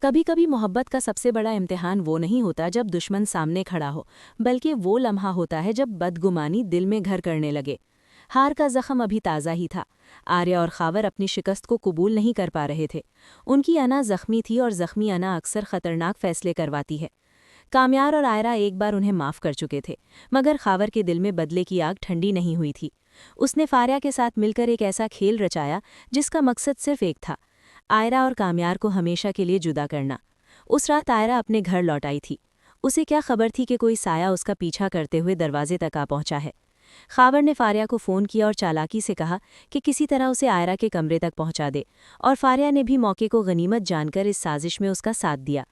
कभी कभी मोहब्बत का सबसे बड़ा इम्तिहान वो नहीं होता जब दुश्मन सामने खड़ा हो, बल्कि वो लम्हा होता है जब बदगुमानी दिल में घर करने लगे। हार का जख्म अभी ताज़ा ही था। आर्या और खावर अपनी शिकस्त को कबूल नहीं कर पा रहे थे। उनकी अना जख्मी थी और जख्मी अना अक्सर खतरनाक फैसले करवाती है। कामयार और आयरा एक बार उन्हें माफ़ कर चुके थे, मगर खावर के दिल में बदले की आग ठंडी नहीं हुई थी। उसने फारिया के साथ मिलकर एक ऐसा खेल रचाया जिसका मकसद सिर्फ एक था, आयरा और कामयार को हमेशा के लिए जुदा करना। उस रात आयरा अपने घर लौट आई थी। उसे क्या खबर थी कि कोई साया उसका पीछा करते हुए दरवाजे तक आ पहुंचा है। खावर ने फारिया को फ़ोन किया और चालाकी से कहा कि किसी तरह उसे आयरा के कमरे तक पहुंचा दे, और फारिया ने भी मौके को गनीमत जानकर इस साजिश में उसका साथ दिया।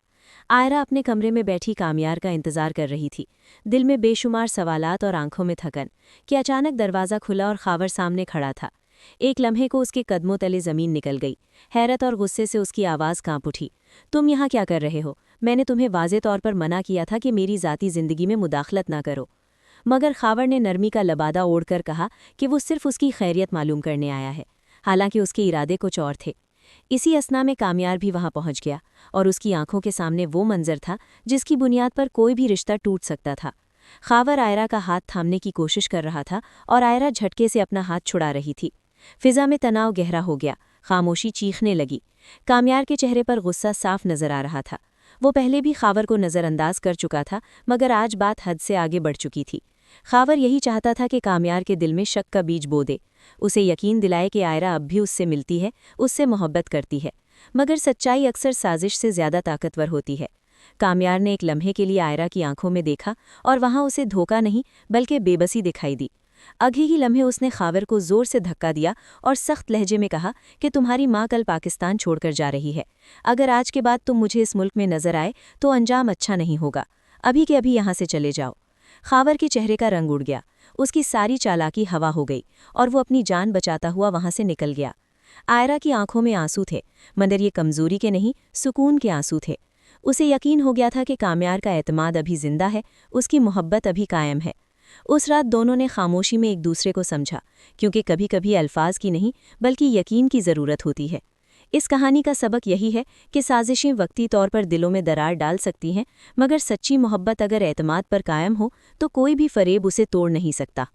आयरा अपने कमरे में बैठी कामयार का इंतजार कर रही थी, दिल में बेशुमार सवालात और आंखों में थकन, कि अचानक दरवाज़ा खुला और खावर सामने खड़ा था। एक लम्हे को उसके कदमों तले ज़मीन निकल गई। हैरत और गुस्से से उसकी आवाज़ कांप उठी। तुम यहाँ क्या कर रहे हो? मैंने तुम्हें वाज़े तौर पर मना किया था कि मेरी ज़ाती ज़िंदगी में मुदाखलत ना करो। मगर खावर ने नरमी का लबादा ओढ़कर कहा कि वो सिर्फ उसकी खैरियत मालूम करने आया है, हालांकि उसके इरादे कुछ और थे। इसी असना में कामयार भी वहां पहुंच गया, और उसकी आंखों के सामने वो मंजर था जिसकी बुनियाद पर कोई भी रिश्ता टूट सकता था। खावर आयरा का हाथ थामने की कोशिश कर रहा था और आयरा झटके से अपना हाथ छुड़ा रही थी। फिजा में तनाव गहरा हो गया, खामोशी चीखने लगी। कामयार के चेहरे पर गुस्सा साफ नजर आ रहा था। वो पहले भी खावर को नज़रअंदाज कर चुका था, मगर आज बात हद से आगे बढ़ चुकी थी। खावर यही चाहता था कि कामयार के दिल में शक का बीज बो दे, उसे यकीन दिलाए कि आयरा अब भी उससे मिलती है, उससे मोहब्बत करती है। मगर सच्चाई अक्सर साजिश से ज़्यादा ताकतवर होती है। कामयार ने एक लम्हे के लिए आयरा की आंखों में देखा, और वहाँ उसे धोखा नहीं बल्कि बेबसी दिखाई दी। अगले ही लम्हे उसने खावर को जोर से धक्का दिया और सख्त लहजे में कहा कि तुम्हारी माँ कल पाकिस्तान छोड़कर जा रही है। अगर आज के बाद तुम मुझे इस मुल्क में नजर आए तो अंजाम अच्छा नहीं होगा। अभी के अभी यहाँ से चले जाओ। खावर के चेहरे का रंग उड़ गया, उसकी सारी चालाकी हवा हो गई, और वो अपनी जान बचाता हुआ वहाँ से निकल गया। आयरा की आंखों में आंसू थे, मगर ये कमजोरी के नहीं, सुकून के आंसू थे। उसे यकीन हो गया था कि कामयार का एतमाद अभी जिंदा है, उसकी मोहब्बत अभी कायम है। उस रात दोनों ने खामोशी में एक दूसरे को समझा, क्योंकि कभी कभी अल्फाज की नहीं बल्कि यकीन की ज़रूरत होती है। इस कहानी का सबक यही है कि साजिशें वक्ती तौर पर दिलों में दरार डाल सकती हैं, मगर सच्ची मोहब्बत अगर एतमाद पर कायम हो तो कोई भी फरेब उसे तोड़ नहीं सकता।